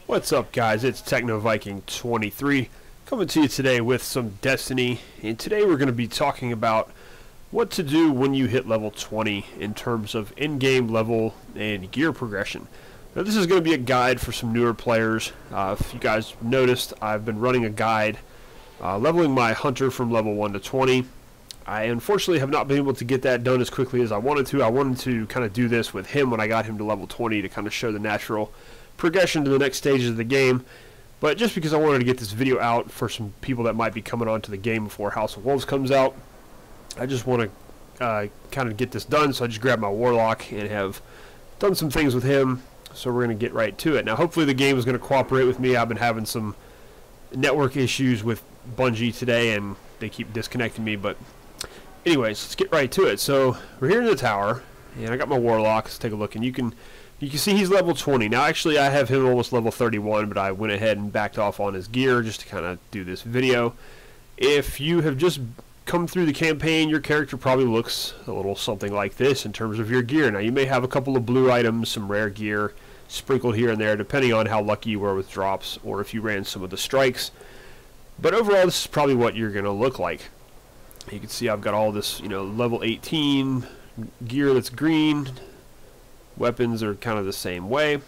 What's up, guys? It's Techno Viking 23 coming to you today with some Destiny, and today we're going to be talking about what to do when you hit level 20 in terms of in-game level and gear progression. Now, this is going to be a guide for some newer players. If you guys noticed, I've been running a guide leveling my hunter from level 1 to 20. I unfortunately have not been able to get that done as quickly as I wanted to. I wanted to kind of do this with him when I got him to level 20 to kind of show the natural progression to the next stages of the game, but just because I wanted to get this video out for some people that might be coming onto the game before House of Wolves comes out, I just want to kind of get this done. So I just grabbed my Warlock and have done some things with him, so we're going to get right to it. Now hopefully the game is going to cooperate with me. I've been having some network issues with Bungie today and they keep disconnecting me, but anyways, let's get right to it. So we're here in the tower and I got my Warlock. Let's take a look, and you can see he's level 20. Now actually I have him almost level 31, but I went ahead and backed off on his gear just to kind of do this video. If you have just come through the campaign, your character probably looks a little something like this in terms of your gear. Now you may have a couple of blue items, some rare gear sprinkled here and there depending on how lucky you were with drops or if you ran some of the strikes. But overall this is probably what you're going to look like. You can see I've got all this, level 18 gear that's green. Weapons are kind of the same way.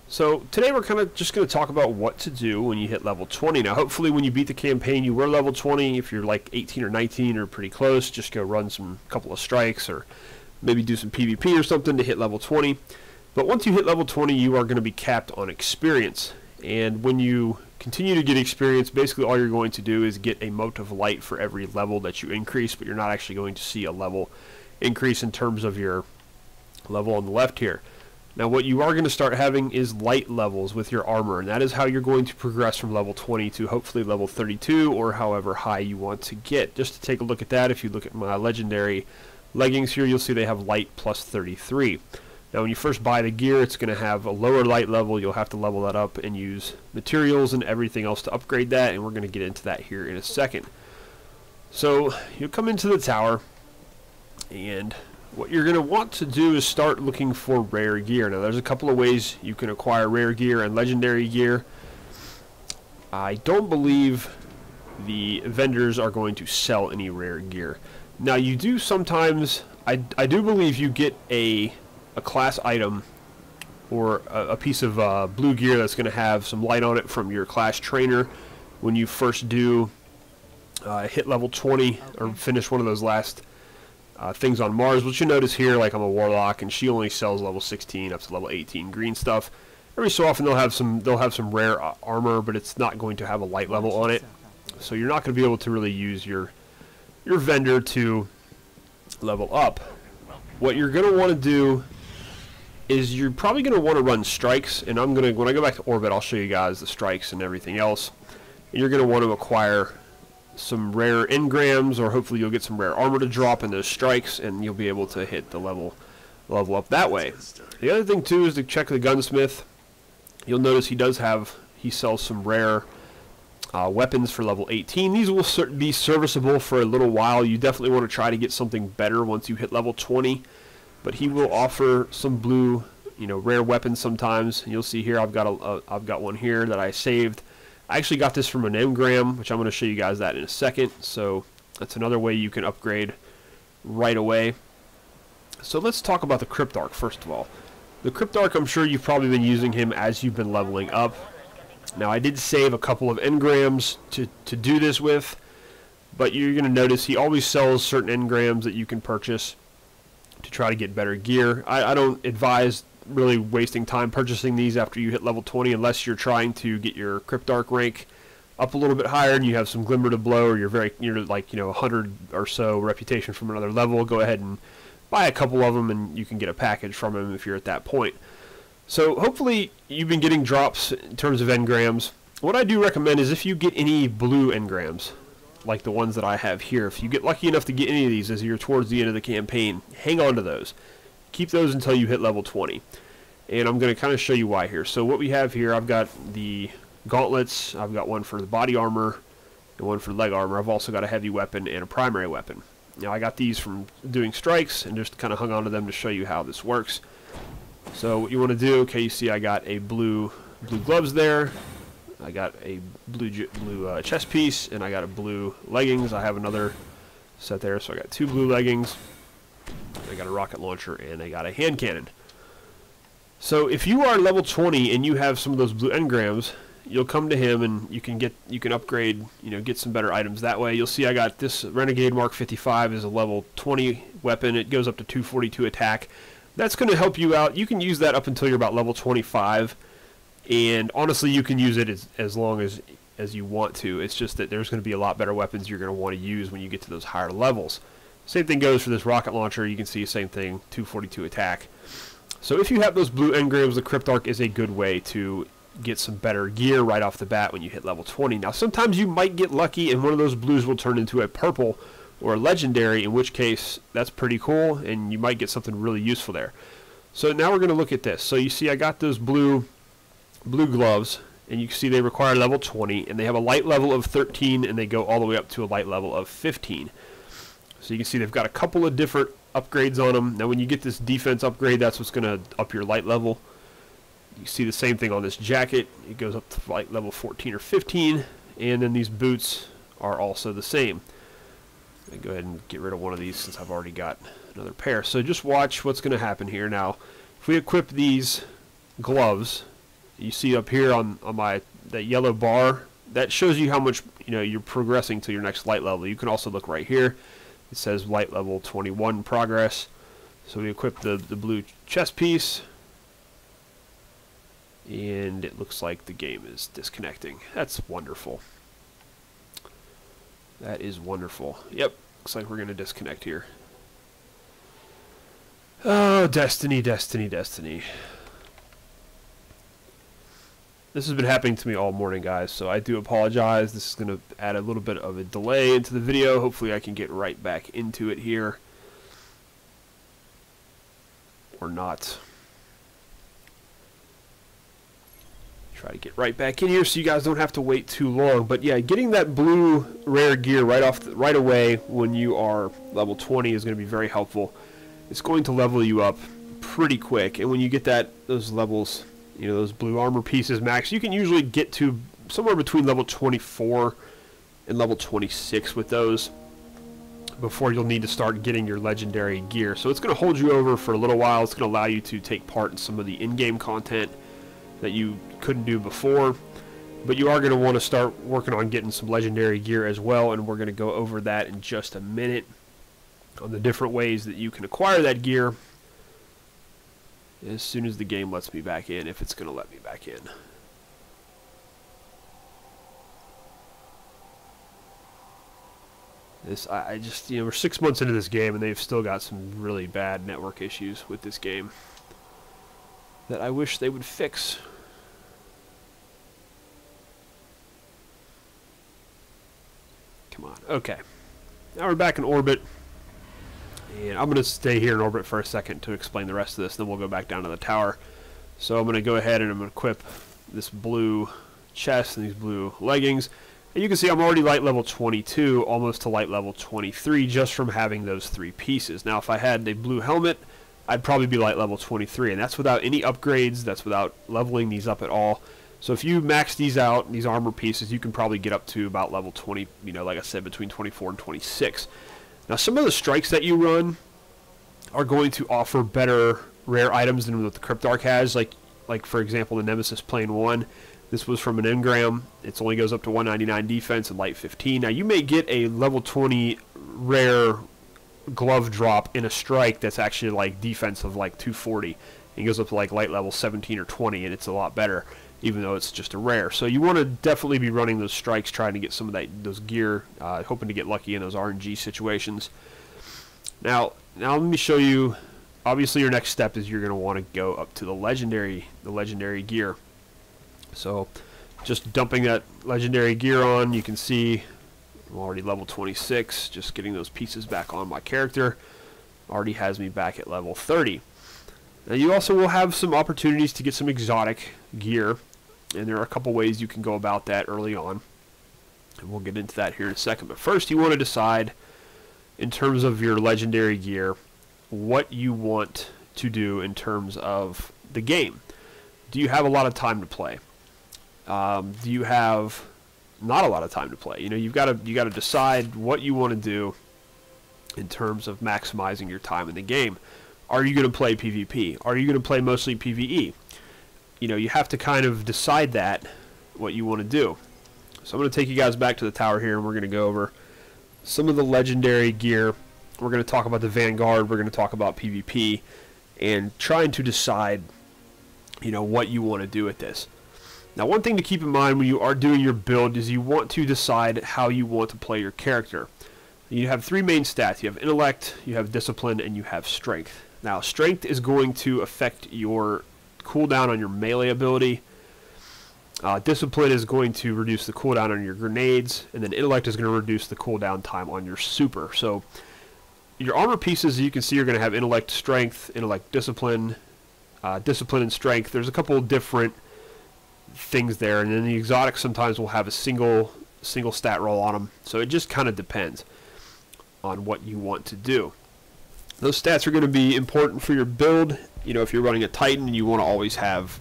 So today we're kind of just going to talk about what to do when you hit level 20. Now hopefully when you beat the campaign you were level 20. If you're like 18 or 19 or pretty close, just go run some couple of strikes or maybe do some PvP or something to hit level 20. But once you hit level 20 you are going to be capped on experience. And when you continue to get experience, basically all you're going to do is get a mote of light for every level that you increase, but you're not actually going to see a level increase in terms of your level on the left here. Now what you are going to start having is light levels with your armor, and that is how you're going to progress from level 20 to hopefully level 32 or however high you want to get. Just to take a look at that, if you look at my legendary leggings here, you'll see they have light plus 33. Now when you first buy the gear, it's going to have a lower light level. You'll have to level that up and use materials and everything else to upgrade that, and we're going to get into that here in a second. So you'll come into the tower, and what you're going to want to do is start looking for rare gear. Now there's a couple of ways you can acquire rare gear and legendary gear. I don't believe the vendors are going to sell any rare gear. Now you do sometimes, I do believe you get a class item or a piece of blue gear that's going to have some light on it from your class trainer when you first do hit level 20 or finish one of those last things on Mars. What you notice here, like I'm a Warlock and she only sells level 16 up to level 18 green stuff. Every so often they'll have some rare armor, but it's not going to have a light level on it, so you're not going to be able to really use your vendor to level up. What you're going to want to do is you're probably going to want to run strikes, and when I go back to orbit I'll show you guys the strikes and everything else. And you're going to want to acquire some rare engrams, or hopefully you'll get some rare armor to drop in those strikes, and you'll be able to hit the level up that way. The other thing too is to check the Gunsmith. You'll notice he sells some rare weapons for level 18. These will be serviceable for a little while. You definitely want to try to get something better once you hit level 20, but he will offer some blue, rare weapons sometimes. And you'll see here I've got one here that I saved. I actually got this from an engram, which I'm going to show you guys that in a second. So that's another way you can upgrade right away. So let's talk about the Crypt Dark first of all. The Crypt Dark, I'm sure you've probably been using him as you've been leveling up. Now I did save a couple of engrams to do this with, but you're going to notice he always sells certain engrams that you can purchase to try to get better gear. I don't advise really wasting time purchasing these after you hit level 20 unless you're trying to get your Crypt Dark rank up a little bit higher and you have some glimmer to blow, or you're like 100 or so reputation from another level. Go ahead and buy a couple of them and you can get a package from him if you're at that point. So hopefully you've been getting drops in terms of engrams. What I do recommend is if you get any blue engrams like the ones that I have here, if you get lucky enough to get any of these as you're towards the end of the campaign, hang on to those. Keep those until you hit level 20. And I'm going to kind of show you why here. So what we have here, I've got the Gauntlets, I've got one for the body armor, and one for leg armor. I've also got a heavy weapon and a primary weapon. Now I got these from doing strikes and just kind of hung on to them to show you how this works. So what you want to do, okay, you see I got a blue blue gloves there. I got a blue chest piece, and I got a blue leggings. I have another set there, so I got 2 blue leggings. I got a rocket launcher, and I got a hand cannon. So if you are level 20 and you have some of those blue engrams, you'll come to him and you can upgrade, get some better items that way. You'll see I got this Renegade Mark 55 is a level 20 weapon. It goes up to 242 attack. That's going to help you out. You can use that up until you're about level 25, and honestly, you can use it as long as you want to. It's just that there's going to be a lot better weapons you're going to want to use when you get to those higher levels. Same thing goes for this rocket launcher. You can see the same thing, 242 attack. So if you have those blue engrams, the Crypt Dark is a good way to get some better gear right off the bat when you hit level 20. Now, sometimes you might get lucky and one of those blues will turn into a purple or a legendary, in which case that's pretty cool and you might get something really useful there. So now we're going to look at this. So you see I got those blue gloves, and you can see they require level 20, and they have a light level of 13, and they go all the way up to a light level of 15. So you can see they've got a couple of different upgrades on them. Now when you get this defense upgrade, that's what's going to up your light level. You see the same thing on this jacket. It goes up to light level 14 or 15, and then these boots are also the same. I'll go ahead and get rid of one of these since I've already got another pair. So just watch what's going to happen here. Now, if we equip these gloves, you see up here on that yellow bar, that shows you how much you're progressing to your next light level. You can also look right here. It says light level 21 progress. So we equip the blue chest piece, and it looks like the game is disconnecting. That's wonderful. That is wonderful. Yep, looks like we're going to disconnect here. Oh, Destiny, Destiny, Destiny. This has been happening to me all morning, guys, so I do apologize. This is going to add a little bit of a delay into the video. Hopefully I can get right back into it here. Or not. Try to get right back in here so you guys don't have to wait too long. But yeah, getting that blue rare gear right away when you are level 20 is going to be very helpful. It's going to level you up pretty quick, and when you get those levels, those blue armor pieces max, you can usually get to somewhere between level 24 and level 26 with those before you'll need to start getting your legendary gear. So it's going to hold you over for a little while. It's going to allow you to take part in some of the in-game content that you couldn't do before, but you are going to want to start working on getting some legendary gear as well, and we're going to go over that in just a minute on the different ways that you can acquire that gear as soon as the game lets me back in, if it's going to let me back in. I just, we're 6 months into this game, and they've still got some really bad network issues with this game that I wish they would fix. Come on. Okay. Now we're back in orbit. And I'm going to stay here in orbit for a second to explain the rest of this, then we'll go back down to the tower. So I'm going to go ahead and I'm going to equip this blue chest and these blue leggings. And you can see I'm already light level 22, almost to light level 23, just from having those 3 pieces. Now if I had a blue helmet, I'd probably be light level 23, and that's without any upgrades, that's without leveling these up at all. So if you max these out, these armor pieces, you can probably get up to about level 20, like I said, between 24 and 26. Now some of the strikes that you run are going to offer better rare items than what the Crypt Dark has, like for example the Nemesis Plane 1. This was from an engram. It only goes up to 199 defense and light 15. Now you may get a level 20 rare glove drop in a strike that's actually like defense of like 240. It goes up to like light level 17 or 20, and it's a lot better, even though it's just a rare. So you want to definitely be running those strikes, trying to get some of those gear, hoping to get lucky in those RNG situations. Now let me show you. Obviously, your next step is you're going to want to go up to the legendary gear. So just dumping that legendary gear on, you can see I'm already level 26. Just getting those pieces back on my character already has me back at level 30. Now you also will have some opportunities to get some exotic gear, and there are a couple ways you can go about that early on, and we'll get into that here in a second. But first you want to decide, in terms of your legendary gear, what you want to do in terms of the game. Do you have a lot of time to play? you have not a lot of time to play. You know, you got to decide what you want to do in terms of maximizing your time in the game. Are you going to play PvP? Are you going to play mostly PvE? You know, you have to kind of decide that, what you want to do. So I'm going to take you guys back to the tower here, and we're going to go over some of the legendary gear. We're going to talk about the Vanguard. We're going to talk about PvP, and trying to decide, you know, what you want to do with this. Now, one thing to keep in mind when you are doing your build is you want to decide how you want to play your character. You have three main stats. You have intellect, you have discipline, and you have strength. Now, strength is going to affect your cooldown on your melee ability. Discipline is going to reduce the cooldown on your grenades, and then intellect is going to reduce the cooldown time on your super. So your armor pieces, you can see, are going to have intellect, strength, intellect, discipline, discipline and strength. There's a couple of different things there, and then the exotics sometimes will have a single stat roll on them. So it just kind of depends on what you want to do. Those stats are going to be important for your build. You know, if you're running a Titan, you want to always have,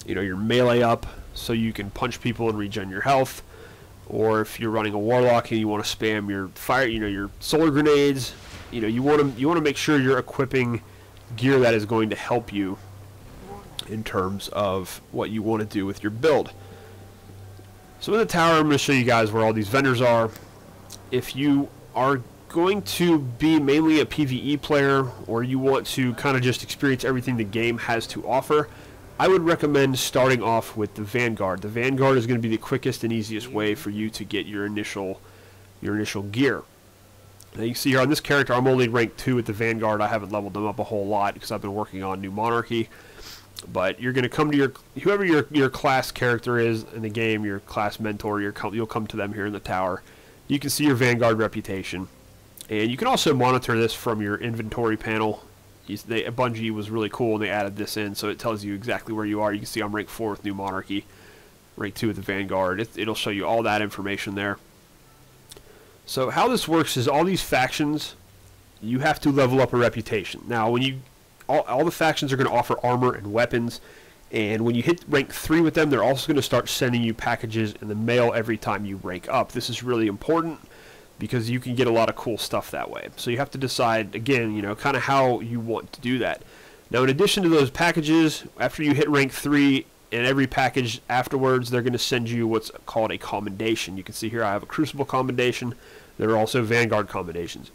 you know, your melee up so you can punch people and regen your health. Or if you're running a Warlock and you want to spam your fire, you know, your solar grenades, you know, you want to make sure you're equipping gear that is going to help you in terms of what you want to do with your build. So in the tower, I'm going to show you guys where all these vendors are. If you are going to be mainly a PvE player, or you want to kind of just experience everything the game has to offer, I would recommend starting off with the Vanguard. The Vanguard is going to be the quickest and easiest way for you to get your initial gear. Now you can see here on this character, I'm only ranked 2 with the Vanguard. I haven't leveled them up a whole lot because I've been working on new Monarchy. But you're going to come to whoever your class character is in the game, your class mentor, you'll come to them here in the tower. You can see your Vanguard reputation. And you can also monitor this from your inventory panel. Bungie was really cool and they added this in, so it tells you exactly where you are. You can see I'm ranked 4 with new Monarchy, ranked 2 with the Vanguard. It'll show you all that information there. So how this works is all these factions, you have to level up a reputation. Now, when all the factions are going to offer armor and weapons, and when you hit rank 3 with them, they're also going to start sending you packages in the mail every time you rank up. This is really important because you can get a lot of cool stuff that way. So you have to decide, again, you know, kind of how you want to do that. Now, in addition to those packages, after you hit rank 3, and every package afterwards, they're going to send you what's called a commendation. You can see here I have a Crucible commendation. There are also Vanguard commendations.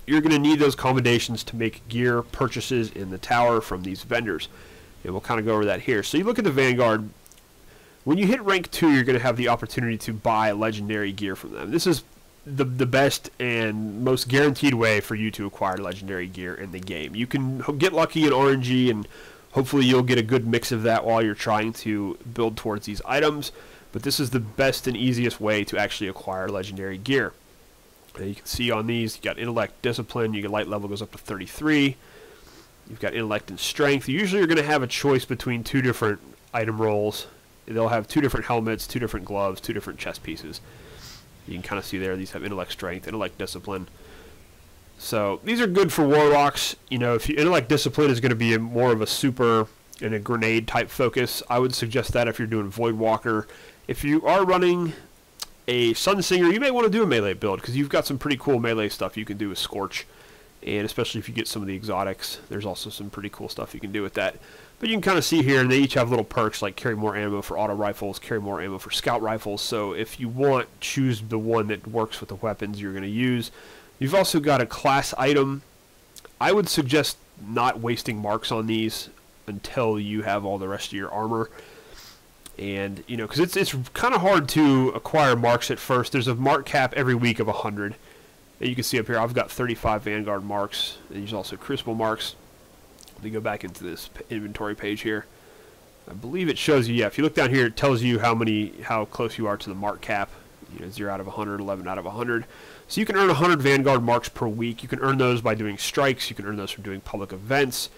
You're going to need those commendations to make gear purchases in the tower from these vendors. And we'll kind of go over that here. So you look at the Vanguard. When you hit rank 2, you're going to have the opportunity to buy legendary gear from them. This is the best and most guaranteed way for you to acquire legendary gear in the game. You can get lucky in RNG, and hopefully you'll get a good mix of that while you're trying to build towards these items. But this is the best and easiest way to actually acquire legendary gear. And you can see on these, you got intellect, discipline, your light level goes up to 33. You've got intellect and strength. Usually you're going to have a choice between 2 different item rolls. They'll have 2 different helmets, 2 different gloves, 2 different chest pieces. You can kind of see there, these have intellect, strength, intellect, discipline. So these are good for Warlocks. You know, if intellect, discipline is going to be more of a super and a grenade type focus, I would suggest that if you're doing Voidwalker. If you are running a Sunsinger, you may want to do a melee build because you've got some pretty cool melee stuff you can do with Scorch. And especially if you get some of the exotics, there's also some pretty cool stuff you can do with that. But you can kind of see here, and they each have little perks like carry more ammo for auto rifles, carry more ammo for scout rifles. So if you want, choose the one that works with the weapons you're going to use. You've also got a class item. I would suggest not wasting marks on these until you have all the rest of your armor. And, you know, because it's kind of hard to acquire marks at first. There's a mark cap every week of 100. And you can see up here, I've got 35 Vanguard marks. And there's also Crucible marks. Let me go back into this inventory page here. I believe it shows you, yeah, if you look down here, it tells you how close you are to the mark cap. You know, 0 out of 100, 11 out of 100. So you can earn 100 Vanguard marks per week. You can earn those by doing strikes. You can earn those from doing public events,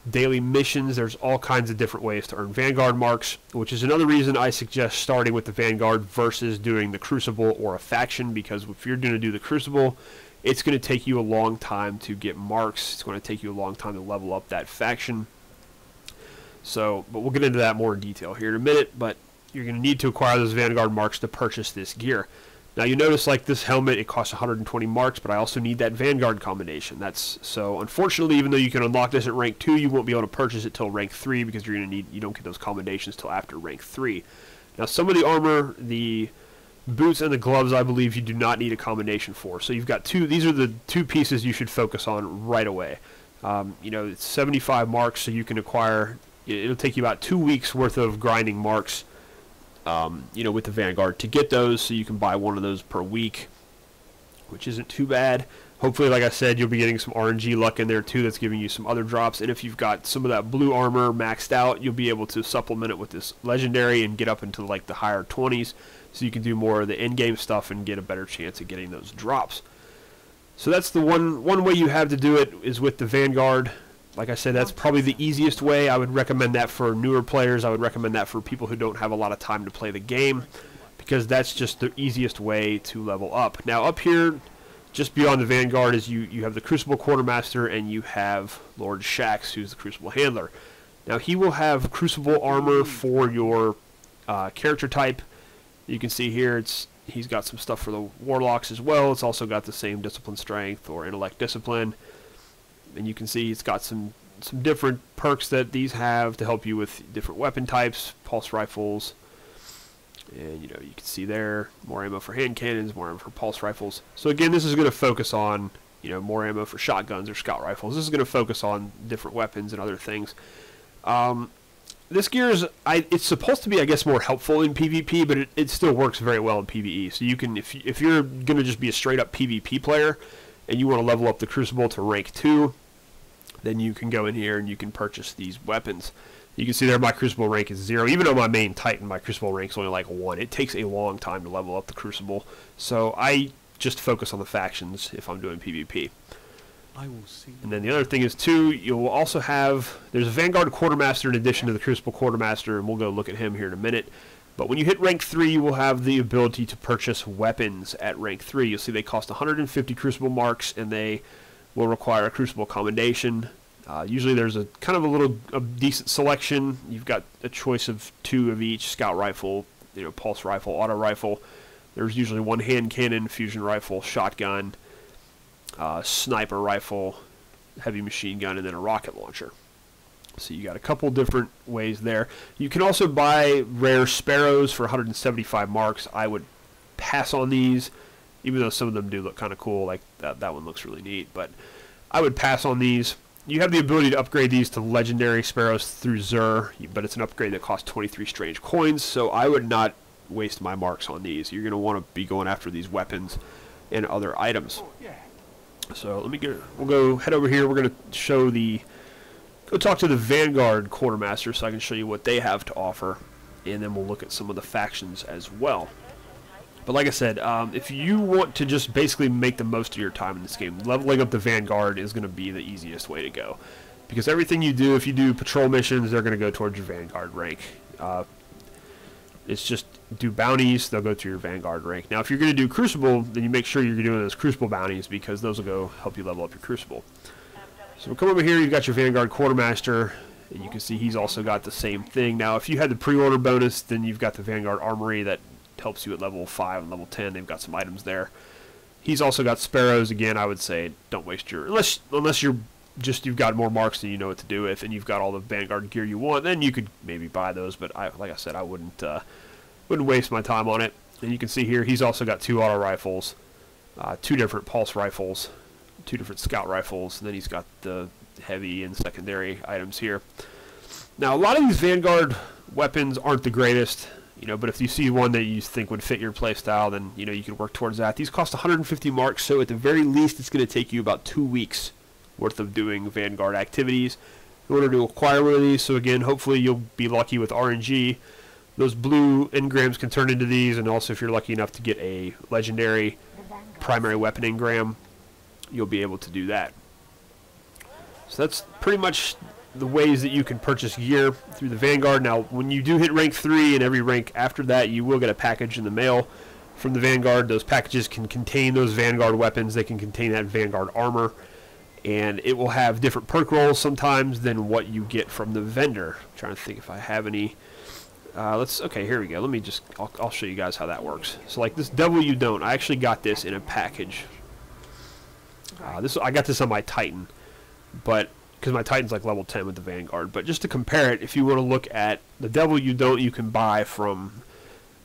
daily missions. There's all kinds of different ways to earn Vanguard marks, which is another reason I suggest starting with the Vanguard versus doing the Crucible or a faction, because if you're going to do the Crucible, it's going to take you a long time to get marks. It's going to take you a long time to level up that faction. So, but we'll get into that more in detail here in a minute. But you're going to need to acquire those Vanguard marks to purchase this gear. Now you notice like this helmet, it costs 120 marks, but I also need that Vanguard combination. So unfortunately, even though you can unlock this at rank 2, you won't be able to purchase it till rank 3 because you don't get those combinations till after rank 3. Now some of the armor, the boots and the gloves, I believe you do not need a combination for. So you've got these are the two pieces you should focus on right away. It's 75 marks, so you can acquire, it'll take you about 2 weeks worth of grinding marks, with the Vanguard to get those, so you can buy one of those per week, which isn't too bad. Hopefully, like I said, you'll be getting some RNG luck in there too that's giving you some other drops, and if you've got some of that blue armor maxed out, you'll be able to supplement it with this legendary and get up into like the higher 20s, so you can do more of the in-game stuff and get a better chance of getting those drops. So that's the one way you have to do it, is with the Vanguard. Like I said, that's probably the easiest way. I would recommend that for newer players. I would recommend that for people who don't have a lot of time to play the game, because that's just the easiest way to level up. Now up here, just beyond the Vanguard, is you have the Crucible Quartermaster, and you have Lord Shax, who's the Crucible Handler. Now he will have Crucible armor for your character type. You can see here he's got some stuff for the Warlocks as well. It's also got the same Discipline Strength or Intellect Discipline. And you can see it's got some different perks that these have to help you with different weapon types, pulse rifles, and you can see there more ammo for hand cannons, more ammo for pulse rifles. So again, this is going to focus on more ammo for shotguns or scout rifles. This is going to focus on different weapons and other things. This gear it's supposed to be, I guess, more helpful in PvP, but it still works very well in PvE. So you can, if you're going to just be a straight up PvP player and you want to level up the Crucible to rank 2, then you can go in here and you can purchase these weapons. You can see there my Crucible rank is 0. Even on my main Titan, my Crucible rank is only like 1. It takes a long time to level up the Crucible. So I just focus on the factions if I'm doing PvP. I will see. And then the other thing is, too, you'll also have, there's a Vanguard Quartermaster in addition to the Crucible Quartermaster, and we'll go look at him here in a minute. But when you hit rank 3, you will have the ability to purchase weapons at rank 3. You'll see they cost 150 Crucible marks, and they will require a Crucible commendation. Usually there's a kind of a decent selection. You've got a choice of 2 of each: scout rifle, pulse rifle, auto rifle. There's usually 1 hand cannon, fusion rifle, shotgun, sniper rifle, heavy machine gun, and then a rocket launcher. So you got a couple different ways there. You can also buy rare Sparrows for 175 marks. I would pass on these, even though some of them do look kind of cool. Like that one looks really neat, but I would pass on these. You have the ability to upgrade these to legendary Sparrows through Zur, but it's an upgrade that costs 23 strange coins, so I would not waste my marks on these. You're going to want to be going after these weapons and other items. So we'll go head over here. We're going to go talk to the Vanguard Quartermaster so I can show you what they have to offer, and then we'll look at some of the factions as well. But like I said, if you want to just basically make the most of your time in this game, leveling up the Vanguard is going to be the easiest way to go. Because everything you do, if you do patrol missions, they're going to go towards your Vanguard rank. It's just do bounties, they'll go to your Vanguard rank. Now if you're going to do Crucible, then you make sure you're doing those Crucible bounties, because those will go help you level up your Crucible. So we'll come over here, you've got your Vanguard Quartermaster, and you can see he's also got the same thing. Now if you had the pre-order bonus, then you've got the Vanguard Armory that helps you at level 5 and level 10. They've got some items there. He's also got Sparrows. Again, I would say don't waste your, unless you've got more marks than you know what to do with, and you've got all the Vanguard gear you want, then you could maybe buy those, but like I said, I wouldn't waste my time on it. And you can see here he's also got 2 auto rifles, 2 different pulse rifles, 2 different scout rifles, and then he's got the heavy and secondary items here. Now a lot of these Vanguard weapons aren't the greatest, but if you see one that you think would fit your playstyle, then you can work towards that. These cost 150 marks, so at the very least it's going to take you about 2 weeks worth of doing Vanguard activities in order to acquire one of these. So again, hopefully you'll be lucky with RNG. Those blue engrams can turn into these, and also if you're lucky enough to get a legendary primary weapon engram, you'll be able to do that. So that's pretty much the ways that you can purchase gear through the Vanguard. Now when you do hit rank 3 and every rank after that, you will get a package in the mail from the Vanguard. Those packages can contain those Vanguard weapons, they can contain that Vanguard armor, and it will have different perk rolls sometimes than what you get from the vendor. I'm trying to think if I have any Okay, here we go. I'll show you guys how that works. So like this Devil You Don't, I actually got this in a package. I got this on my Titan, but because my Titan's like level 10 with the Vanguard. But just to compare it, if you want to look at the Devil You Don't, you can buy from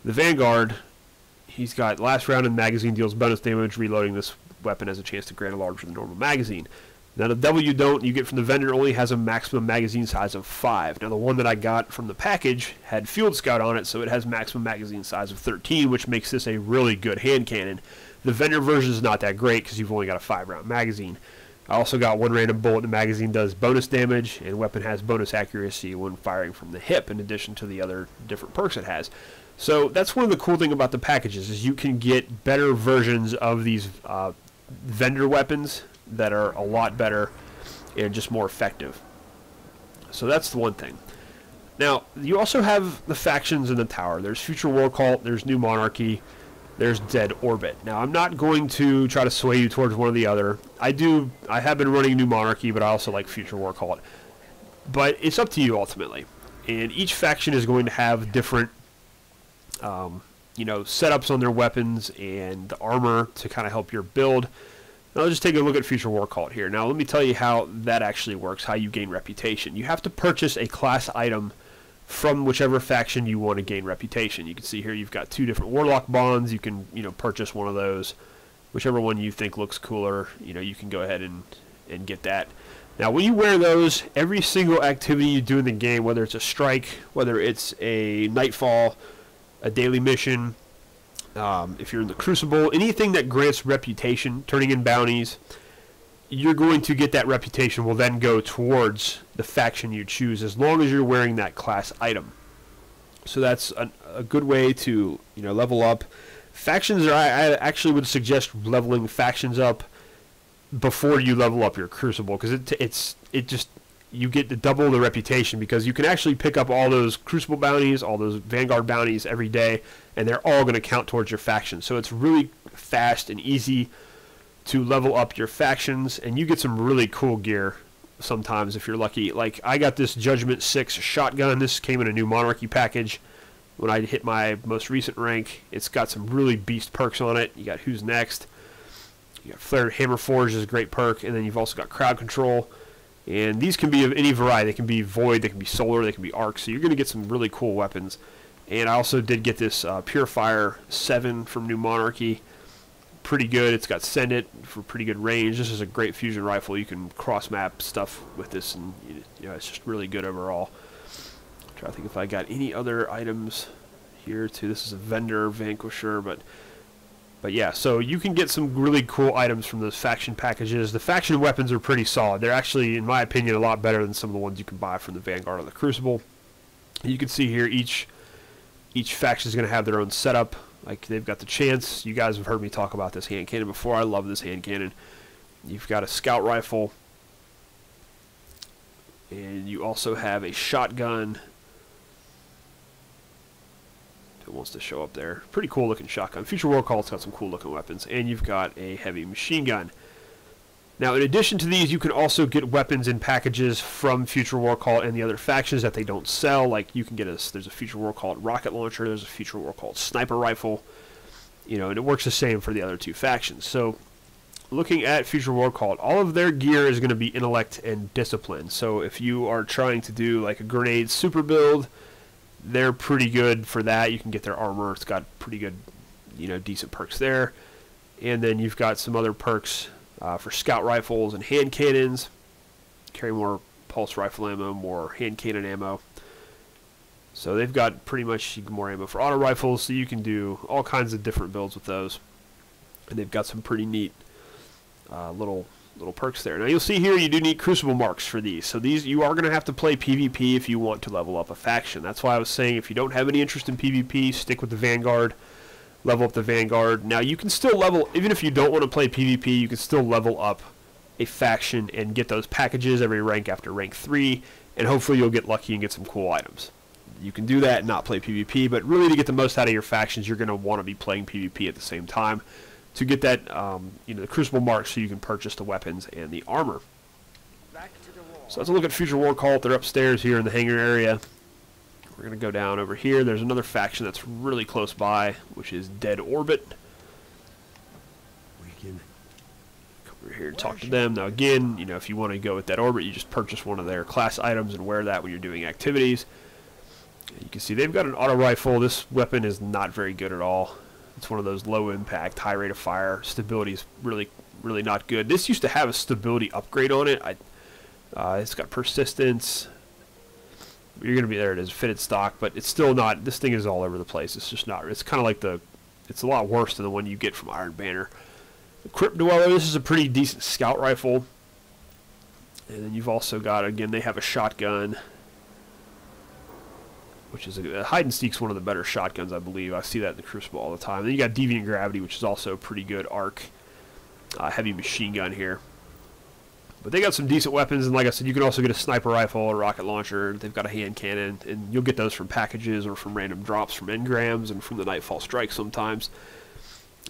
the Vanguard. He's got last round in magazine deals bonus damage. Reloading this weapon has a chance to grant a larger than normal magazine. Now the Devil You Don't you get from the vendor only has a maximum magazine size of 5. Now the one that I got from the package had Field Scout on it, so it has maximum magazine size of 13, which makes this a really good hand cannon. The vendor version is not that great because you've only got a 5-round magazine. I also got one random bullet in the magazine does bonus damage, and weapon has bonus accuracy when firing from the hip in addition to the other different perks it has. So that's one of the cool things about the packages is you can get better versions of these vendor weapons that are a lot better and just more effective. So that's the one thing. Now, you also have the factions in the tower. There's Future War Cult, there's New Monarchy, there's Dead Orbit. Now, I'm not going to try to sway you towards one or the other. I have been running New Monarchy, but I also like Future War Cult. But it's up to you, ultimately. And each faction is going to have different setups on their weapons and the armor to kind of help your build. Now, let's just take a look at Future War Cult here. Now, let me tell you how that actually works, how you gain reputation. You have to purchase a class item from whichever faction you want to gain reputation. You can see here you've got 2 different Warlock bonds. You can, purchase one of those. Whichever one you think looks cooler, you can go ahead and get that. Now, when you wear those, every single activity you do in the game, whether it's a strike, whether it's a Nightfall, a daily mission, if you're in the Crucible, anything that grants reputation, turning in bounties, you're going to get that reputation will then go towards the faction you choose as long as you're wearing that class item. So that's a good way to level up. Factions I actually would suggest leveling factions up before you level up your Crucible, because you get to double the reputation, because you can actually pick up all those Crucible bounties, all those Vanguard bounties every day, and they're all going to count towards your faction. So it's really fast and easy to level up your factions, and you get some really cool gear sometimes if you're lucky. Like, I got this Judgment 6 shotgun. This came in a New Monarchy package when I hit my most recent rank. It's got some really beast perks on it. You got Who's Next. You got Flared Hammer Forge is a great perk, and then you've also got Crowd Control. And these can be of any variety. They can be Void, they can be Solar, they can be Arc. So you're going to get some really cool weapons. And I also did get this Purifier 7 from New Monarchy. Pretty good. It's got Send It for pretty good range. This is a great fusion rifle. You can cross map stuff with this, and it's just really good overall. I'm trying to think if I got any other items here too. This is a vendor Vanquisher, but yeah, so you can get some really cool items from those faction packages. The faction weapons are pretty solid. They're actually, in my opinion, a lot better than some of the ones you can buy from the Vanguard or the Crucible. You can see here each faction is going to have their own setup. Like, they've got the Chance. You guys have heard me talk about this hand cannon before. I love this hand cannon. You've got a scout rifle. And you also have a shotgun. It wants to show up there. Pretty cool looking shotgun. Future War Cult's got some cool looking weapons. And you've got a heavy machine gun. Now, in addition to these, you can also get weapons in packages from Future War Cult and the other factions that they don't sell. Like, you can get there's a Future War Cult rocket launcher, there's a Future War Cult sniper rifle, and it works the same for the other 2 factions. So, looking at Future War Cult, all of their gear is going to be intellect and discipline. So, if you are trying to do like a grenade super build, they're pretty good for that. You can get their armor. It's got pretty good, decent perks there. And then you've got some other perks for scout rifles and hand cannons. Carry more pulse rifle ammo, more hand cannon ammo. So they've got pretty much more ammo for auto rifles, so you can do all kinds of different builds with those. And they've got some pretty neat little perks there. Now you'll see here you do need Crucible marks for these. So these, you are going to have to play PvP if you want to level up a faction. That's why I was saying if you don't have any interest in PvP, stick with the Vanguard. Level up the Vanguard. Now you can still level, even if you don't want to play PvP, you can still level up a faction and get those packages every rank after rank 3, and hopefully you'll get lucky and get some cool items. You can do that and not play PvP, but really to get the most out of your factions, you're going to want to be playing PvP at the same time to get that, the Crucible marks so you can purchase the weapons and the armor. So let's look at Future War Cult. They're upstairs here in the hangar area. We're going to go down over here. There's another faction that's really close by, which is Dead Orbit. We can Come over here and talk to them. Now again, you know, if you want to go with Dead Orbit, you just purchase one of their class items and wear that when you're doing activities. You can see they've got an auto rifle. This weapon is not very good at all. It's one of those low impact, high rate of fire. Stability is really not good. This used to have a stability upgrade on it. It's got persistence. You're going to be there. It is fitted stock, but it's still not. This thing is all over the place. It's just not. It's kind of like it's a lot worse than the one you get from Iron Banner. The Crypt Dweller. This is a pretty decent scout rifle. And then you've also got, again, they have a shotgun, which is a hide and seek's one of the better shotguns, I believe. I see that in the Crucible all the time. Then you got Deviant Gravity, which is also a pretty good arc heavy machine gun here. But they got some decent weapons, and like I said, you can also get a sniper rifle, a rocket launcher. They've got a hand cannon, and you'll get those from packages or from random drops from engrams and from the Nightfall Strike sometimes.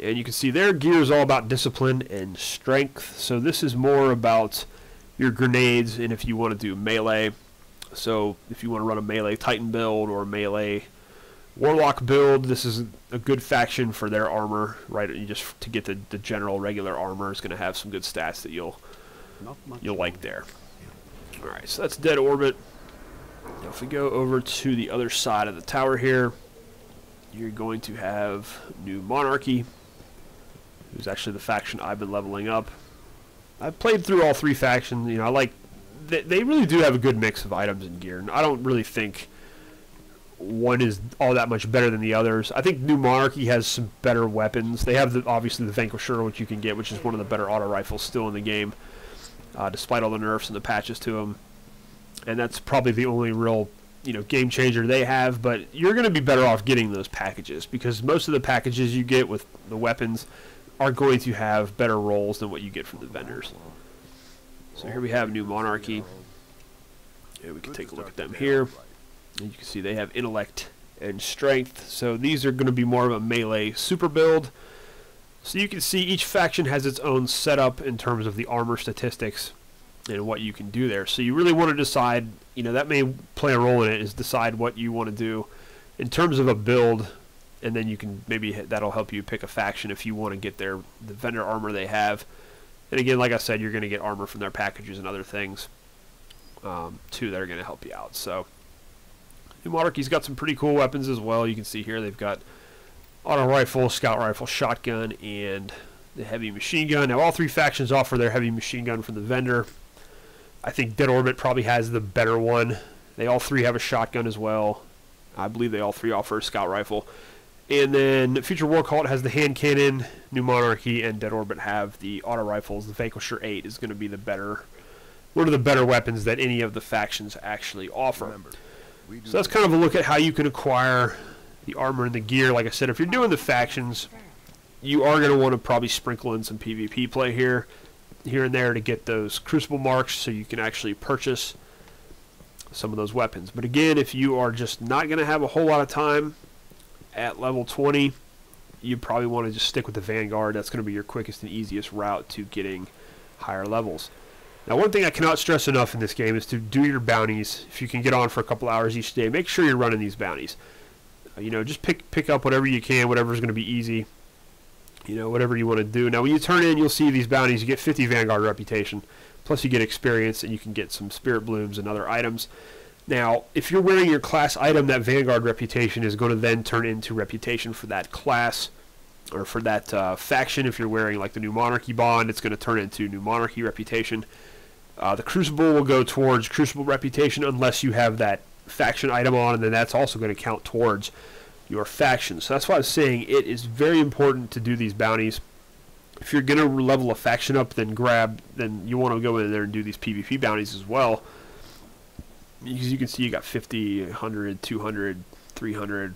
And you can see their gear is all about discipline and strength. So this is more about your grenades, and if you want to do melee. So if you want to run a melee Titan build or a melee Warlock build, this is a good faction for their armor, right? You just to get the general regular armor is going to have some good stats that you'll like there. All right, so that's Dead Orbit. Now if we go over to the other side of the tower here, you're going to have New Monarchy, who's actually the faction I've been leveling up. I've played through all three factions. You know, I like they really do have a good mix of items and gear. And I don't really think one is all that much better than the others. I think New Monarchy has some better weapons. They have obviously the Vanquisher, which you can get, which is one of the better auto rifles still in the game, despite all the nerfs and the patches to them. And that's probably the only real, you know, game changer they have. But you're going to be better off getting those packages, because most of the packages you get with the weapons are going to have better rolls than what you get from the vendors. So here we have New Monarchy, and we can take a look at them here. And you can see they have intellect and strength, so these are going to be more of a melee super build. So you can see each faction has its own setup in terms of the armor statistics and what you can do there. So you really want to decide, you know, that may play a role in it, is decide what you want to do in terms of a build, and then you can maybe that'll help you pick a faction if you want to get the vendor armor they have. And again, like I said, you're going to get armor from their packages and other things too that are going to help you out. So New Monarchy's got some pretty cool weapons as well. You can see here they've got auto rifle, scout rifle, shotgun, and the heavy machine gun. Now all three factions offer their heavy machine gun from the vendor. I think Dead Orbit probably has the better one. They all three have a shotgun as well. I believe they all three offer a scout rifle. And then Future War Cult has the hand cannon. New Monarchy and Dead Orbit have the auto rifles. The Vanquisher 8 is going to be one of the better weapons that any of the factions actually offer. So that's kind of a look at how you can acquire the armor and the gear. Like I said, if you're doing the factions, you are going to want to probably sprinkle in some PvP play here and there to get those Crucible marks so you can actually purchase some of those weapons. But again, if you are just not going to have a whole lot of time at level 20, you probably want to just stick with the Vanguard. That's going to be your quickest and easiest route to getting higher levels. Now, one thing I cannot stress enough in this game is to do your bounties. If you can get on for a couple hours each day, make sure you're running these bounties. You know, just pick up whatever you can, whatever's going to be easy. You know, whatever you want to do. Now, when you turn in, you'll see these bounties. You get 50 Vanguard reputation, plus you get experience, and you can get some Spirit Blooms and other items. Now, if you're wearing your class item, that Vanguard reputation is going to then turn into reputation for that class, or for that faction. If you're wearing like the New Monarchy bond, it's going to turn into New Monarchy reputation. The Crucible will go towards Crucible reputation unless you have that faction item on, and then that's also going to count towards your faction. So that's why I was saying it is very important to do these bounties. If you're going to level a faction up, then you want to go in there and do these PvP bounties as well. Because you can see you got 50, 100, 200, 300,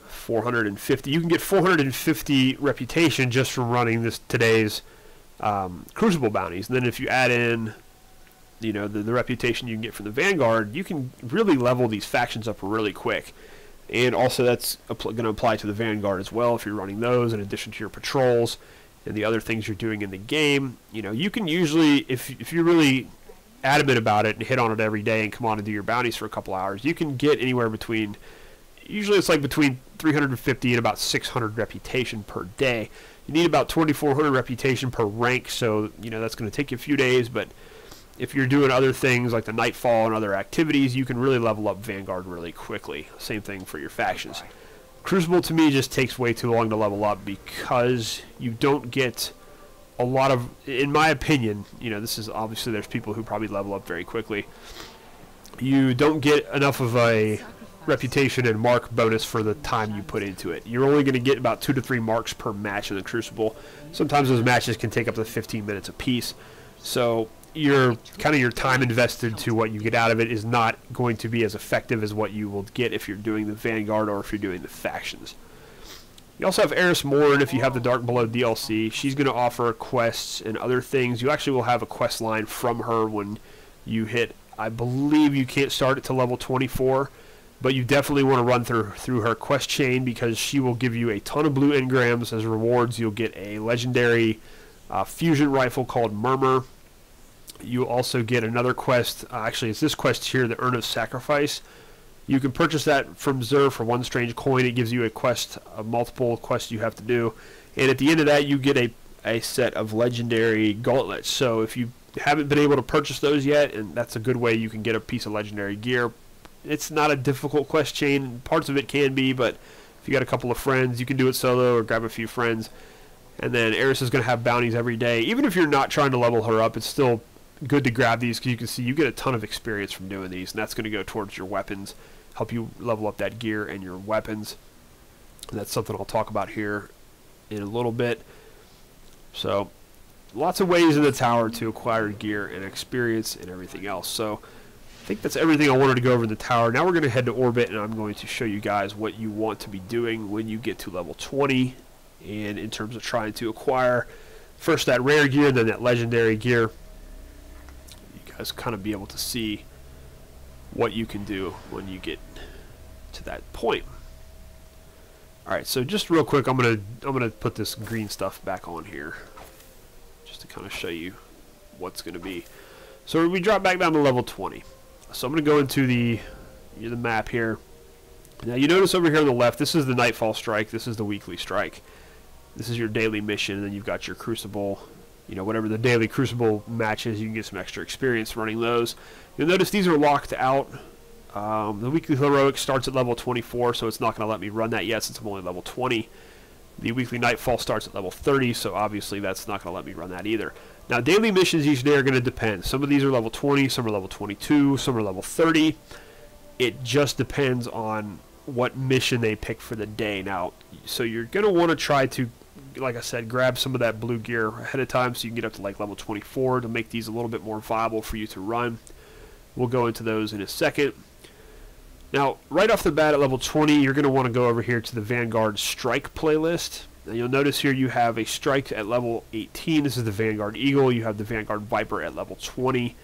450. You can get 450 reputation just from running today's Crucible bounties. And then if you add in, you know, the reputation you can get from the Vanguard, you can really level these factions up really quick. And also that's going to apply to the Vanguard as well if you're running those in addition to your patrols and the other things you're doing in the game. You know, you can usually, if you really adamant about it and hit on it every day and come on and do your bounties for a couple hours, you can get anywhere between, usually it's like between 350 and about 600 reputation per day. You need about 2,400 reputation per rank, so that's going to take you a few days, but if you're doing other things like the Nightfall and other activities, you can really level up Vanguard really quickly. Same thing for your factions. Crucible to me just takes way too long to level up because you don't get a lot of, in my opinion, this is obviously, there's people who probably level up very quickly. You don't get enough of a reputation and mark bonus for the time you put into it. You're only going to get about 2 to 3 marks per match in the Crucible. Sometimes those matches can take up to 15 minutes apiece. So your time invested to what you get out of it is not going to be as effective as what you will get if you're doing the Vanguard or if you're doing the factions. You also have Eris Morn if you have the Dark Below DLC. She's going to offer quests and other things. You actually will have a quest line from her when you hit, I believe you can't start it to level 24, but you definitely want to run through her quest chain because she will give you a ton of blue engrams as rewards. You'll get a legendary fusion rifle called Murmur. You also get another quest, actually it's this quest here, the Urn of Sacrifice. You can purchase that from Xur for 1 strange coin. It gives you a quest, multiple quests you have to do. And at the end of that, you get a set of legendary gauntlets. So if you haven't been able to purchase those yet, and that's a good way you can get a piece of legendary gear. It's not a difficult quest chain. Parts of it can be, but if you got a couple of friends, you can do it solo or grab a few friends. And then Eris is going to have bounties every day. Even if you're not trying to level her up, it's still good to grab these because you can see you get a ton of experience from doing these, and that's going to go towards your weapons. Help you level up that gear and your weapons. And that's something I'll talk about here in a little bit. So lots of ways in the tower to acquire gear and experience and everything else. So I think that's everything I wanted to go over in the tower. Now we're going to head to orbit, and I'm going to show you guys what you want to be doing when you get to level 20 and in terms of trying to acquire first that rare gear, then that legendary gear. You guys kind of be able to see what you can do when you get to that point. Alright, so just real quick, I'm gonna put this green stuff back on here just to kind of show you what's gonna be. So we drop back down to level 20. So I'm gonna go into the map here. Now you notice over here on the left, this is the Nightfall Strike, this is the weekly strike. This is your daily mission, and then you've got your Crucible, whatever the daily Crucible matches, you can get some extra experience running those. You'll notice these are locked out. The weekly heroic starts at level 24, so it's not going to let me run that yet since I'm only level 20. The weekly Nightfall starts at level 30, so obviously that's not going to let me run that either. Now daily missions each day are going to depend. Some of these are level 20, some are level 22, some are level 30. It just depends on what mission they pick for the day. Now, so you're going to want to try to, like I said, grab some of that blue gear ahead of time so you can get up to like level 24 to make these a little bit more viable for you to run. We'll go into those in a second. Now, right off the bat at level 20, you're going to want to go over here to the Vanguard Strike playlist. Now, you'll notice here you have a Strike at level 18. This is the Vanguard Eagle. You have the Vanguard Viper at level 20,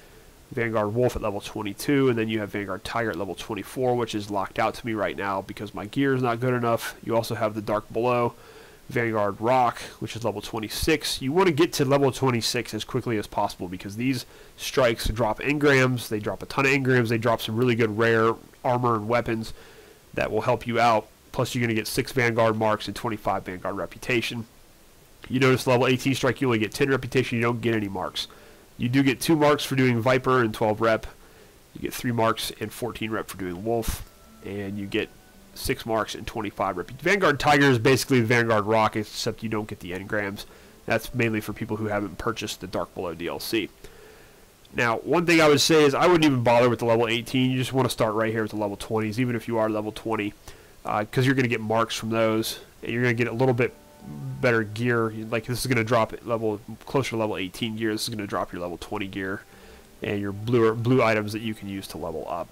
Vanguard Wolf at level 22, and then you have Vanguard Tiger at level 24, which is locked out to me right now because my gear is not good enough. You also have the Dark Below, Vanguard Rock, which is level 26. You want to get to level 26 as quickly as possible because these strikes drop engrams. They drop a ton of engrams. They drop some really good rare armor and weapons that will help you out. Plus, you're going to get 6 Vanguard marks and 25 Vanguard reputation. You notice level 18 strike, you only get 10 reputation. You don't get any marks. You do get 2 marks for doing Viper and 12 rep. You get 3 marks and 14 rep for doing Wolf. And you get 6 marks and 25 rep. Vanguard Tiger is basically Vanguard Rock, except you don't get the engrams. That's mainly for people who haven't purchased the Dark Below DLC. Now, one thing I would say is I wouldn't even bother with the level 18. You just want to start right here with the level 20s, even if you are level 20, because you're going to get marks from those, and you're going to get a little bit better gear. Like this is going to drop level closer to level 18 gear. This is going to drop your level 20 gear and your blue items that you can use to level up.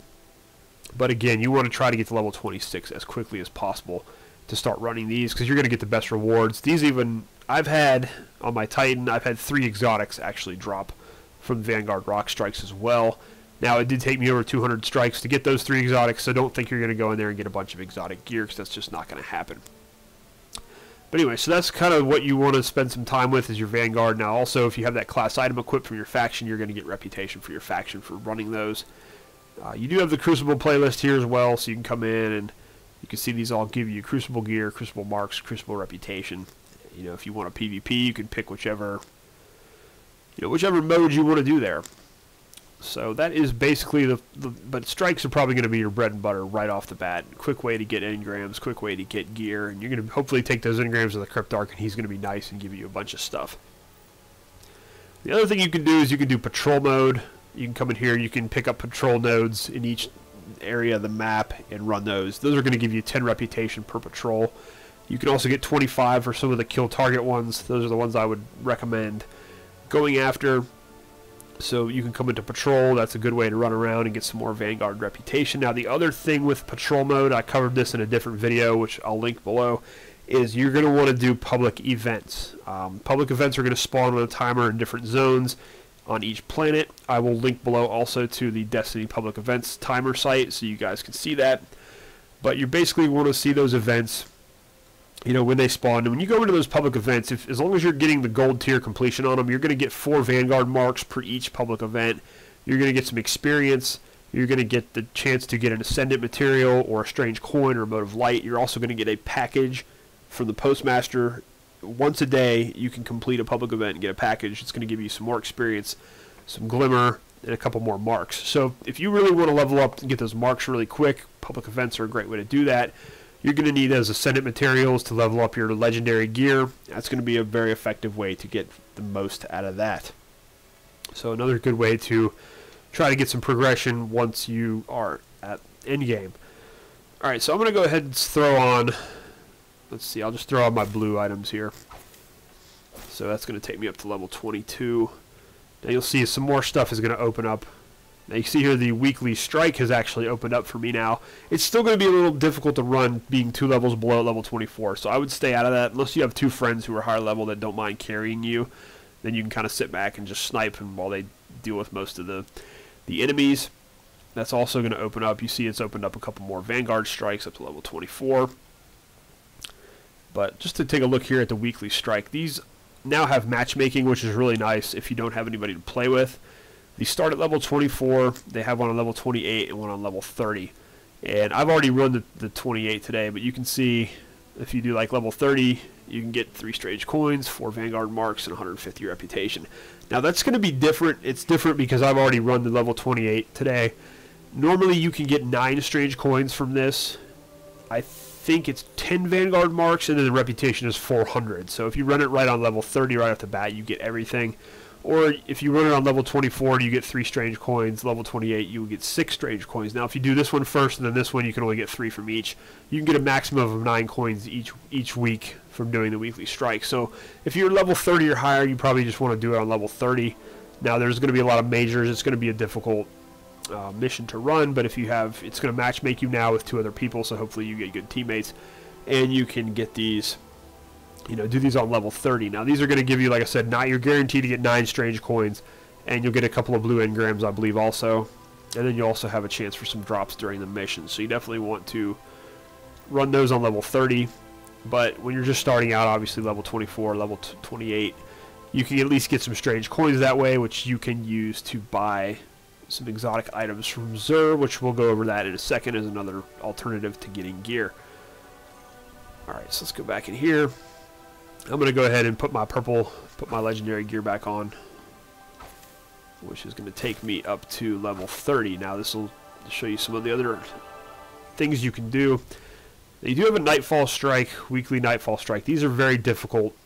But again, you want to try to get to level 26 as quickly as possible to start running these because you're going to get the best rewards. These even, I've had on my Titan, I've had 3 exotics actually drop from Vanguard Rock strikes as well. Now, it did take me over 200 strikes to get those 3 exotics, so don't think you're going to go in there and get a bunch of exotic gear because that's just not going to happen. But anyway, so that's kind of what you want to spend some time with is your Vanguard. Now also, if you have that class item equipped from your faction, you're going to get reputation for your faction for running those. You do have the Crucible playlist here as well, so you can come in and you can see these all give you Crucible gear, Crucible marks, Crucible reputation. You know, if you want a PvP, you can pick whichever mode you want to do there. So that is basically but strikes are probably going to be your bread and butter right off the bat. Quick way to get engrams, quick way to get gear, and you're going to hopefully take those engrams to the Crypt Dark, and he's going to be nice and give you a bunch of stuff. The other thing you can do is you can do patrol mode. You can come in here, you can pick up patrol nodes in each area of the map and run those. Those are going to give you 10 reputation per patrol. You can also get 25 for some of the kill target ones. Those are the ones I would recommend going after. So you can come into patrol. That's a good way to run around and get some more Vanguard reputation. Now the other thing with patrol mode, I covered this in a different video, which I'll link below, is you're going to want to do public events. Public events are going to spawn on a timer in different zones on each planet. I will link below also to the Destiny public events timer site so you guys can see that. But you basically want to see those events, you know, when they spawn. And when you go into those public events, as long as you're getting the gold tier completion on them, you're going to get 4 Vanguard marks per each public event. You're going to get some experience. You're going to get the chance to get an Ascendant material or a strange coin or a Mote of Light. You're also going to get a package from the Postmaster. Once a day, you can complete a public event and get a package. It's going to give you some more experience, some glimmer, and a couple more marks. So if you really want to level up and get those marks really quick, public events are a great way to do that. You're going to need those Ascendant materials to level up your legendary gear. That's going to be a very effective way to get the most out of that. So another good way to try to get some progression once you are at endgame. Alright, so I'm going to go ahead and throw on, let's see, I'll just throw on my blue items here. So that's going to take me up to level 22. Now you'll see some more stuff is going to open up. Now you see here the weekly strike has actually opened up for me now. It's still going to be a little difficult to run being 2 levels below level 24, so I would stay out of that unless you have 2 friends who are higher level that don't mind carrying you. Then you can kind of sit back and just snipe them while they deal with most of the enemies. That's also going to open up. You see it's opened up a couple more Vanguard strikes up to level 24. But just to take a look here at the weekly strike, these now have matchmaking, which is really nice if you don't have anybody to play with. These start at level 24. They have one on level 28 and one on level 30. And I've already run the 28 today, but you can see if you do like level 30, you can get 3 strange coins, 4 Vanguard marks, and 150 reputation. Now that's going to be different. It's different because I've already run the level 28 today. Normally you can get 9 strange coins from this. I think it's 10 Vanguard marks, and then the reputation is 400. So if you run it right on level 30 right off the bat, you get everything. Or if you run it on level 24, you get 3 strange coins. Level 28, you will get 6 strange coins. Now if you do this one first and then this one, you can only get 3 from each. You can get a maximum of 9 coins each week from doing the weekly strike. So if you're level 30 or higher, you probably just want to do it on level 30. Now there's going to be a lot of majors. It's going to be a difficult mission to run, but if you have, it's going to match make you now with 2 other people, so hopefully you get good teammates and you can get these, you know, do these on level 30. Now these are going to give you, like I said, now you're guaranteed to get 9 strange coins, and you'll get a couple of blue engrams, I believe, also, and then you also have a chance for some drops during the mission. So you definitely want to run those on level 30. But when you're just starting out, obviously level 24, level 28, you can at least get some strange coins that way, which you can use to buy some exotic items from Xur, which we'll go over that in a second as another alternative to getting gear. Alright, so let's go back in here. I'm going to go ahead and put my legendary gear back on, which is going to take me up to level 30. Now this will show you some of the other things you can do. You do have a Nightfall Strike, weekly Nightfall Strike. These are very difficult.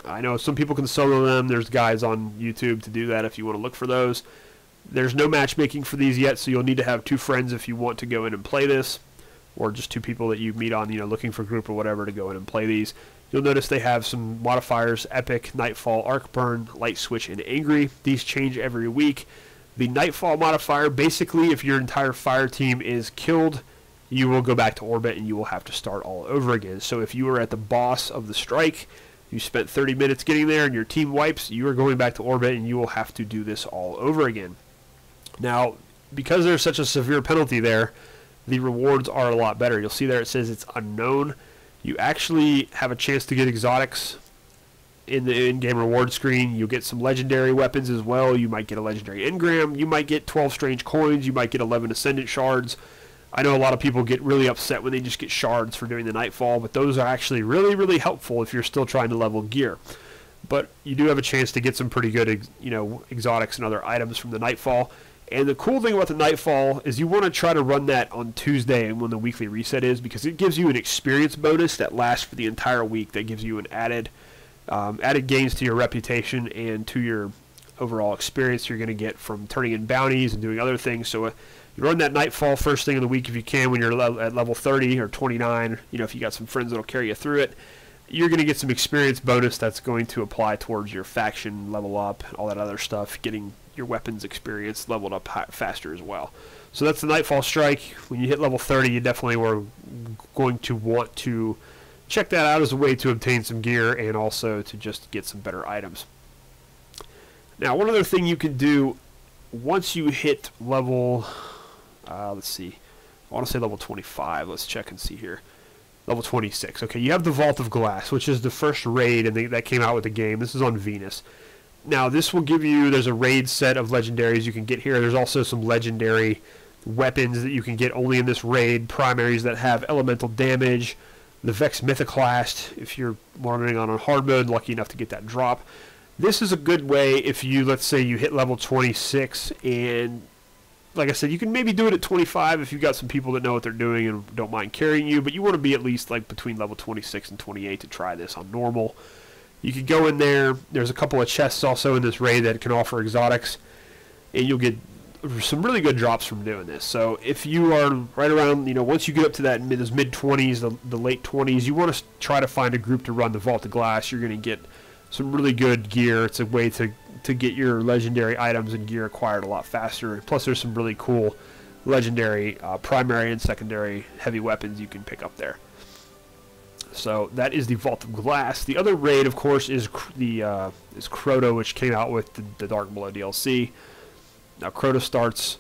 I know some people can solo them. There's guys on YouTube to do that if you want to look for those. There's no matchmaking for these yet, so you'll need to have 2 friends if you want to go in and play this, or just 2 people that you meet on, you know, looking for group or whatever to go in and play these. You'll notice they have some modifiers: Epic, Nightfall, Arc Burn, Light Switch, and Angry. These change every week. The Nightfall modifier, basically, if your entire fire team is killed, you will go back to orbit and you will have to start all over again. So if you were at the boss of the strike, you spent 30 minutes getting there and your team wipes, you are going back to orbit and you will have to do this all over again. Now, because there's such a severe penalty there, the rewards are a lot better. You'll see there it says it's unknown. you actually have a chance to get exotics in the in-game reward screen. You'll get some legendary weapons as well. You might get a legendary engram. You might get 12 strange coins. You might get 11 ascendant shards. I know a lot of people get really upset when they just get shards for doing the Nightfall, but those are actually really, really helpful if you're still trying to level gear. But you do have a chance to get some pretty good, exotics and other items from the Nightfall. And the cool thing about the Nightfall is you want to try to run that on Tuesday when the weekly reset is, because it gives you an experience bonus that lasts for the entire week. That gives you an added gains to your reputation and to your overall experience you're going to get from turning in bounties and doing other things. So you run that Nightfall first thing of the week if you can when you're at level 30 or 29. If you got some friends that'll carry you through it, you're going to get some experience bonus that's going to apply towards your faction level up, all that other stuff, getting your weapons experience leveled up faster as well. So that's the Nightfall Strike. When you hit level 30, you definitely were going to want to check that out as a way to obtain some gear and also to just get some better items. Now, one other thing you can do once you hit level, let's see, I want to say level 25. Let's check and see here. Level 26. Okay, you have the Vault of Glass, which is the first raid that came out with the game. This is on Venus. Now, this will give you, there's a raid set of legendaries you can get here. There's also some legendary weapons that you can get only in this raid, primaries that have elemental damage, the Vex Mythoclast, if you're running on a hard mode, lucky enough to get that drop. This is a good way if you, let's say you hit level 26, and like I said, you can maybe do it at 25 if you've got some people that know what they're doing and don't mind carrying you, but you want to be at least like between level 26 and 28 to try this on normal. You can go in there. There's a couple of chests also in this raid that can offer exotics, and you'll get some really good drops from doing this. So if you are right around, once you get up to those mid-20s, the late 20s, you want to try to find a group to run the Vault of Glass. You're going to get some really good gear. It's a way to get your legendary items and gear acquired a lot faster. Plus, there's some really cool legendary primary and secondary heavy weapons you can pick up there. So that is the Vault of Glass. The other raid, of course, is Crota, which came out with the Dark Below DLC. Now Crota starts,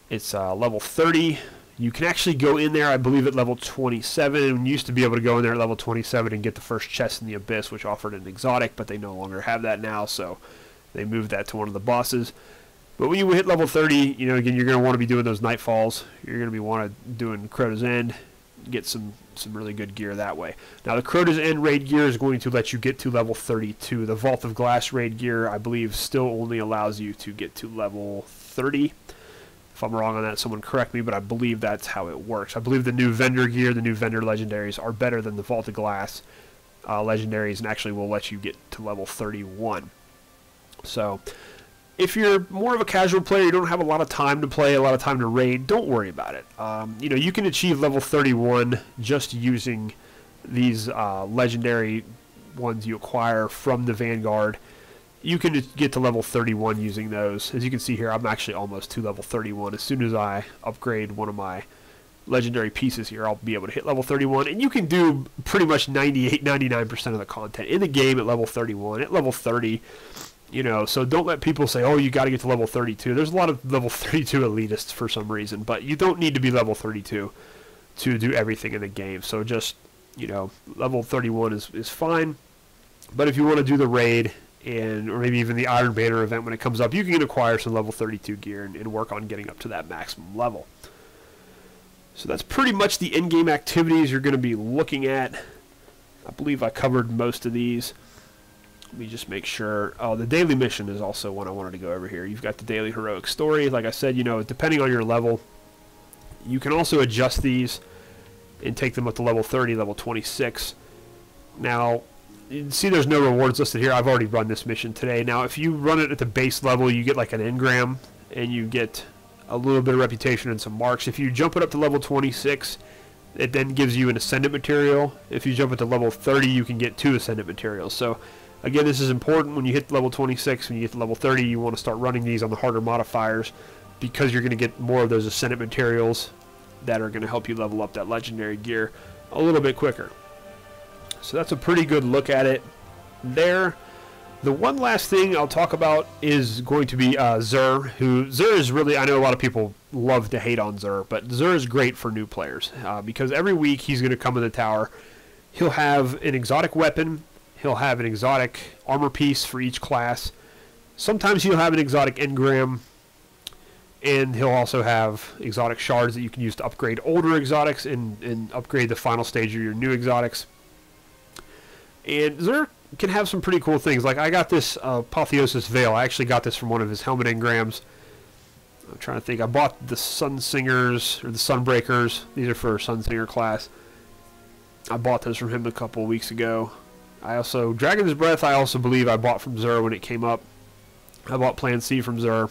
it's level 30. You can actually go in there, I believe, at level 27. And you used to be able to go in there at level 27 and get the first chest in the Abyss, which offered an exotic, but they no longer have that now, so they moved that to one of the bosses. But when you hit level 30, again, you're going to want to be doing those Nightfalls. You're going to be doing Crota's End, get some really good gear that way. Now, the Crota's End raid gear is going to let you get to level 32. The Vault of Glass raid gear, I believe, still only allows you to get to level 30. If I'm wrong on that, someone correct me, but I believe that's how it works. I believe the new vendor gear, the new vendor legendaries are better than the Vault of Glass legendaries, and actually will let you get to level 31. So if you're more of a casual player, you don't have a lot of time to play, a lot of time to raid, don't worry about it. You can achieve level 31 just using these legendary ones you acquire from the Vanguard. You can get to level 31 using those. As you can see here, I'm actually almost to level 31. As soon as I upgrade one of my legendary pieces here, I'll be able to hit level 31. And you can do pretty much 98-99% of the content in the game at level 31, at level 30. So don't let people say, oh, you got to get to level 32. There's a lot of level 32 elitists for some reason, but you don't need to be level 32 to do everything in the game. So just, level 31 is fine. But if you want to do the raid, or maybe even the Iron Banner event when it comes up, you can acquire some level 32 gear and work on getting up to that maximum level. So that's pretty much the in-game activities you're going to be looking at. I believe I covered most of these. Let me just make sure. Oh, the daily mission is also one I wanted to go over here. You've got the daily heroic story. Like I said, depending on your level, you can also adjust these and take them up to level 30, level 26. Now, you see there's no rewards listed here. I've already run this mission today. Now, if you run it at the base level, you get like an engram, and you get a little bit of reputation and some marks. If you jump it up to level 26, it then gives you an ascendant material. If you jump it to level 30, you can get 2 ascendant materials. So, again, this is important. When you hit level 26, when you get to level 30, you want to start running these on the harder modifiers, because you're going to get more of those ascendant materials that are going to help you level up that legendary gear a little bit quicker. So that's a pretty good look at it there. The one last thing I'll talk about is going to be Xur. Xur is really, I know a lot of people love to hate on Xur, but Xur is great for new players because every week he's going to come in the tower he'll have an exotic weapon, he'll have an exotic armor piece for each class. Sometimes he'll have an exotic engram, and he'll also have exotic shards that you can use to upgrade older exotics and upgrade the final stage of your new exotics. And Xur can have some pretty cool things. Like I got this Apotheosis Veil. I actually got this from one of his helmet engrams. I'm trying to think. I bought the Sun Singers or the Sunbreakers. These are for Sun Singer class. I bought those from him a couple weeks ago. I also Dragon's Breath. I also believe I bought from Xur when it came up. I bought Plan C from Xur.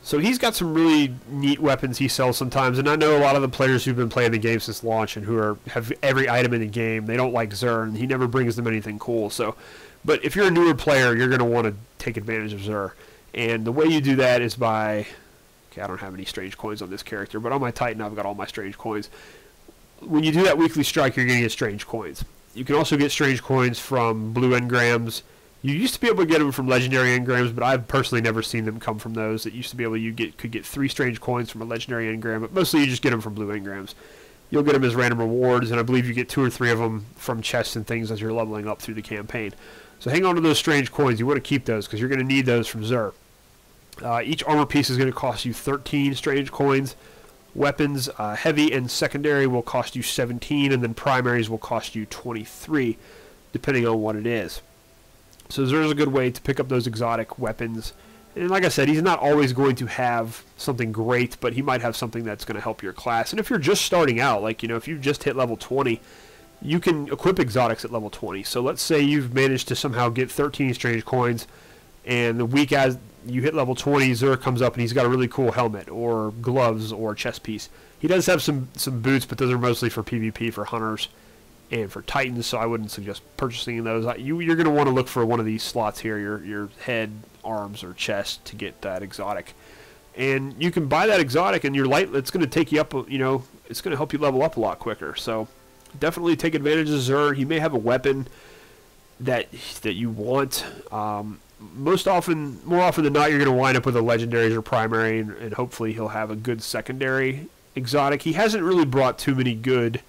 So he's got some really neat weapons he sells sometimes, and I know a lot of the players who've been playing the game since launch and who have every item in the game, they don't like Xur, and he never brings them anything cool. So, but if you're a newer player, you're going to want to take advantage of Xur, and the way you do that is by, okay, I don't have any strange coins on this character, but on my Titan I've got all my strange coins. When you do that weekly strike, you're going to get strange coins. You can also get strange coins from blue engrams. You used to be able to get them from legendary engrams, but I've personally never seen them come from those. It used to be able could get 3 strange coins from a legendary engram, but mostly you just get them from blue engrams. You'll get them as random rewards, and I believe you get 2 or 3 of them from chests and things as you're leveling up through the campaign. So hang on to those strange coins. You want to keep those because you're going to need those from Xur. Each armor piece is going to cost you 13 strange coins. Weapons, heavy and secondary, will cost you 17, and then primaries will cost you 23, depending on what it is. So Xur's a good way to pick up those exotic weapons. And like I said, he's not always going to have something great, but he might have something that's going to help your class. And if you're just starting out, like, you know, if you've just hit level 20, you can equip exotics at level 20. So let's say you've managed to somehow get 13 strange coins, and the week as you hit level 20, Xur comes up and he's got a really cool helmet or gloves or chest piece. He does have some boots, but those are mostly for PvP, for hunters and for Titans, so I wouldn't suggest purchasing those. You're going to want to look for one of these slots here, your head, arms, or chest, to get that exotic. And you can buy that exotic, and your light, it's going to take you up, you know, it's going to help you level up a lot quicker. So definitely take advantage of Xur. He may have a weapon that you want. More often than not, you're going to wind up with a legendaries or primary, and hopefully he'll have a good secondary exotic. He hasn't really brought too many good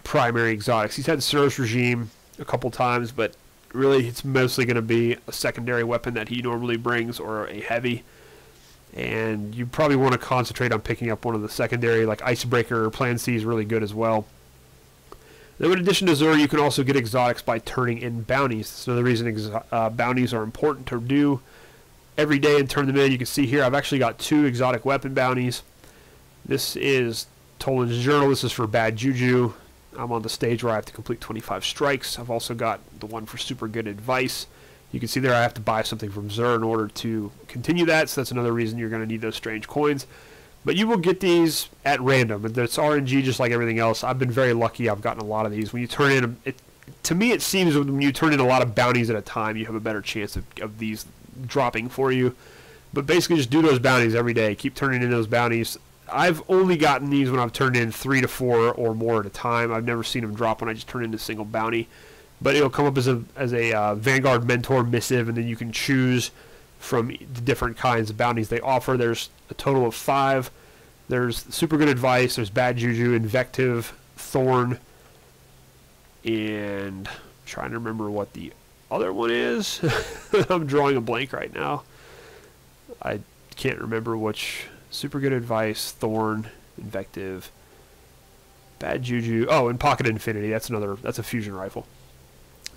primary exotics. He's had Surge Regime a couple times, but really it's mostly going to be a secondary weapon that he normally brings, or a heavy. And you probably want to concentrate on picking up one of the secondary, like Icebreaker or Plan C is really good as well. Now, in addition to Xur, you can also get exotics by turning in bounties. That's another reason bounties are important to do every day and turn them in. You can see here I've actually got 2 exotic weapon bounties. This is Toland's Journal. This is for Bad Juju. I'm on the stage where I have to complete 25 strikes. I've also got the one for Super Good Advice. You can see there I have to buy something from Xur in order to continue that, so that's another reason you're going to need those strange coins. But you will get these at random, and it's RNG just like everything else. I've been very lucky. I've gotten a lot of these. When you turn in, to me it seems when you turn in a lot of bounties at a time, you have a better chance of these dropping for you. But basically just do those bounties every day. Keep turning in those bounties. I've only gotten these when I've turned in 3 to 4 or more at a time. I've never seen them drop when I just turn in a single bounty. But it'll come up as a Vanguard Mentor missive, and then you can choose from the different kinds of bounties they offer. There's a total of 5. There's Super Good Advice, there's Bad Juju, Invective, Thorn, and I'm trying to remember what the other one is. I'm drawing a blank right now. I can't remember which. Super Good Advice, Thorn, Invective, Bad Juju. Oh, and Pocket Infinity. That's a fusion rifle.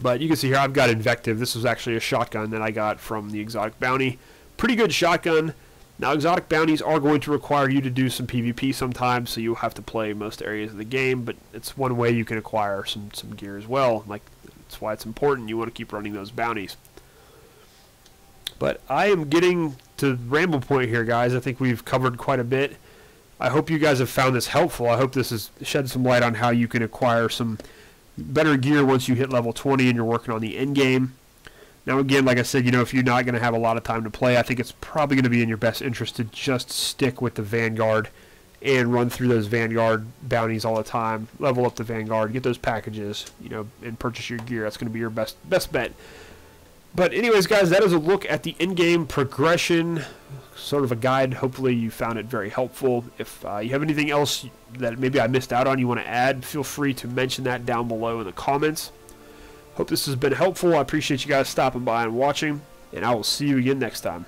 But you can see here I've got Invective. This was actually a shotgun that I got from the exotic bounty. Pretty good shotgun. Now, exotic bounties are going to require you to do some PvP sometimes, so you'll have to play most areas of the game, but it's one way you can acquire some gear as well. Like, that's why it's important. You want to keep running those bounties. But I am getting to ramble point here, guys. I think we've covered quite a bit. I hope you guys have found this helpful. I hope this has shed some light on how you can acquire some better gear once you hit level 20 and you're working on the end game. Now, again, like I said, you know, if you're not going to have a lot of time to play, I think it's probably going to be in your best interest to just stick with the Vanguard and run through those Vanguard bounties all the time. Level up the Vanguard, get those packages, you know, and purchase your gear. That's going to be your best bet. But anyways, guys, that is a look at the in-game progression, sort of a guide. Hopefully you found it very helpful. If you have anything else that maybe I missed out on you want to add, feel free to mention that down below in the comments. Hope this has been helpful. I appreciate you guys stopping by and watching, and I will see you again next time.